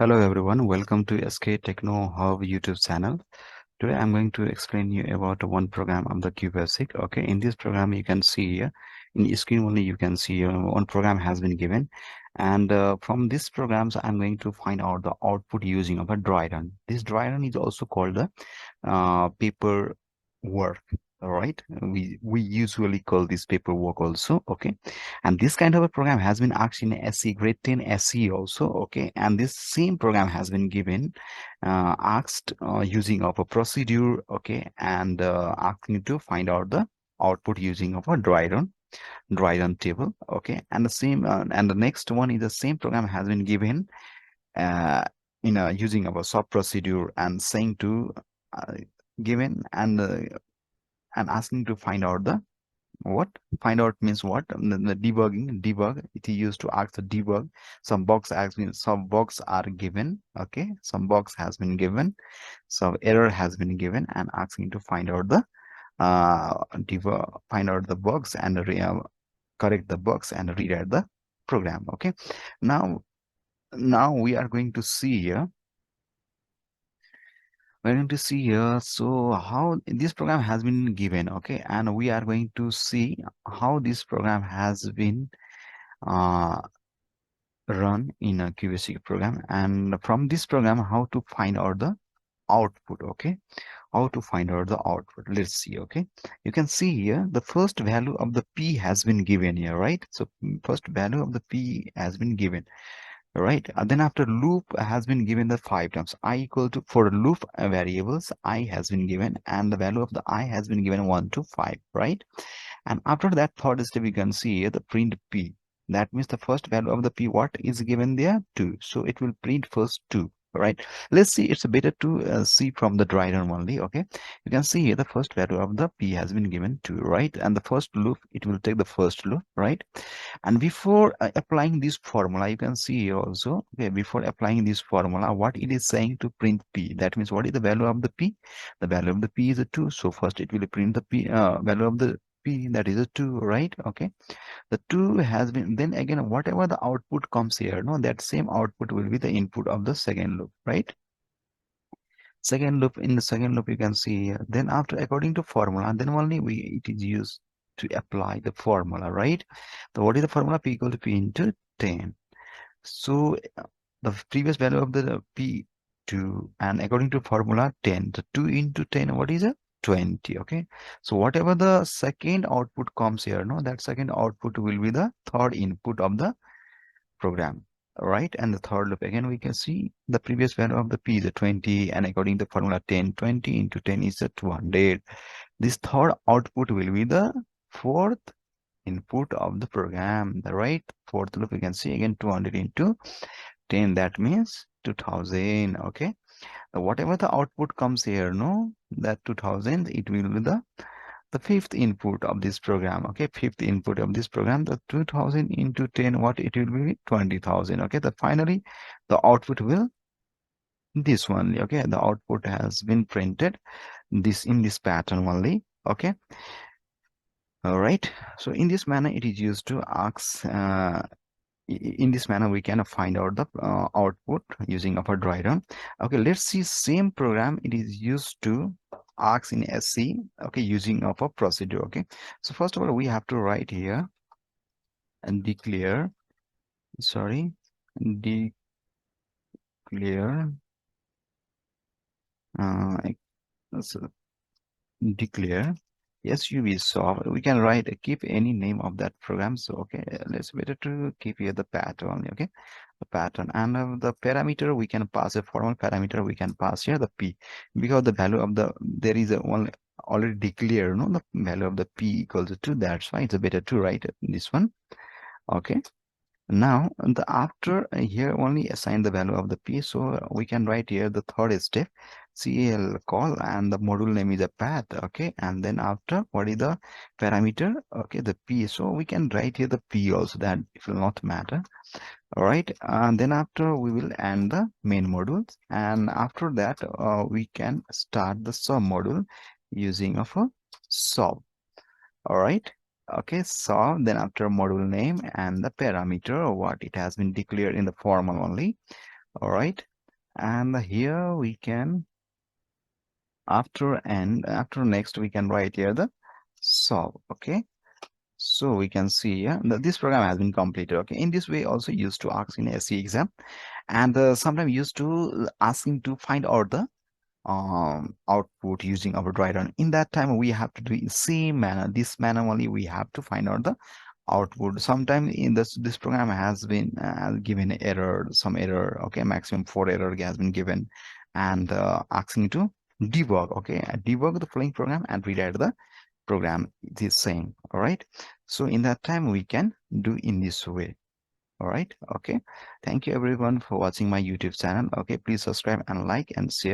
Hello everyone, welcome to SK Techno Hub YouTube channel. Today I'm going to explain you about one program of the Qbasic. Okay, in this program you can see here, in the screen only you can see one program has been given, and from this programs I'm going to find out the output using of a Dryrun. This Dryrun is also called the paper work. All right, we usually call this paperwork also. Okay, and this kind of a program has been asked in SE grade 10 SE also. Okay, and this same program has been given asked using of a procedure. Okay, and asking to find out the output using of a dry run table. Okay, and the same and the next one is the same program has been given uh, in a using of a sub procedure and saying to uh, given and asking to find out the what find out means what the debug it is used to ask the debug. Some bugs are given. Okay, some bugs has been given, some error has been given, and asking to find out the debug, find out the bugs and correct the bugs and rewrite the program. Okay, now we are going to see here. We're going to see here, so how this program has been given. Okay, and we are going to see how this program has been uh, run in a Qbasic program, and from this program how to find out the output. Okay, how to find out the output, let's see. Okay, you can see here the first value of the p has been given here, right? So first value of the p has been given, right? And then after loop has been given the 5 times I equal to, for loop variables I has been given, and the value of the I has been given 1 to 5, right? And after that third step, you can see here the print p. That means the first value of the p, what is given there? 2. So it will print first 2. Right. Let's see. It's better to see from the dry run only. Okay. You can see here the first value of the p has been given 2. Right. And the first loop, it will take the first loop. Right. And before applying this formula, you can see here also. Okay. Before applying this formula, what it is saying to print p. That means what is the value of the p? The value of the p is a 2. So first it will print the p value of the p, that is a 2, right? Okay, the 2 has been, then again whatever the output comes here, no, that same output will be the input of the second loop, right? Second loop, in the second loop you can see here, then after according to formula, then only it is used to apply the formula, right? So what is the formula? P equal to p into 10. So the previous value of the p 2, and according to formula 10, the 2 into 10, what is it? 20. Okay, so whatever the second output comes here, no, that second output will be the third input of the program, right? And the third loop, again we can see the previous value of the p is a 20, and according to formula 10, 20 into 10 is a 200. This third output will be the fourth input of the program, the right? Fourth loop, you can see again 200 into 10, that means 2000. Okay, whatever the output comes here, no, that 2000, it will be the fifth input of this program. Okay, fifth input of this program, the 2000 into 10, what it will be? 20,000. Okay, the finally the output will this one. Okay, the output has been printed this in this pattern only. Okay, all right, so in this manner it is used to ask in this manner we can find out the output using of a dry run. Okay, let's see same program it is used to ask in SC. Okay, using of a procedure. Okay, so first of all we have to write here and declare, sorry, declare uh, so declare SUV soft. We can write keep any name of that program. So okay, let's better to keep here the pattern. Okay, the pattern, and the parameter we can pass a formal parameter, we can pass here the p, because the value of the there is a one already declared, no, the value of the p equals to 2. That's why it's better to write this one. Okay, now the after here only assign the value of the p, so we can write here the third step cal call, and the module name is a path. Okay, and then after what is the parameter? Okay, the p, so we can write here the p also, that it will not matter. All right, and then after we will end the main modules, and after that we can start the sub module using of a sub. All right, okay, so then after module name and the parameter what it has been declared in the formal only. All right, And here we can, after next, we can write here the solve. Okay, so we can see, yeah, that this program has been completed. Okay, in this way also used to ask in SC exam, and sometimes used to asking to find out the output using our Dryrun. In that time we have to do in same manner, this manner only we have to find out the output. Sometimes in this program has been given error, some error. Okay, maximum 4 error has been given, and asking to debug. Okay, debug the following program and rewrite the program it is saying. All right, so in that time we can do in this way. All right, okay, thank you everyone for watching my YouTube channel. Okay, please subscribe and like and share.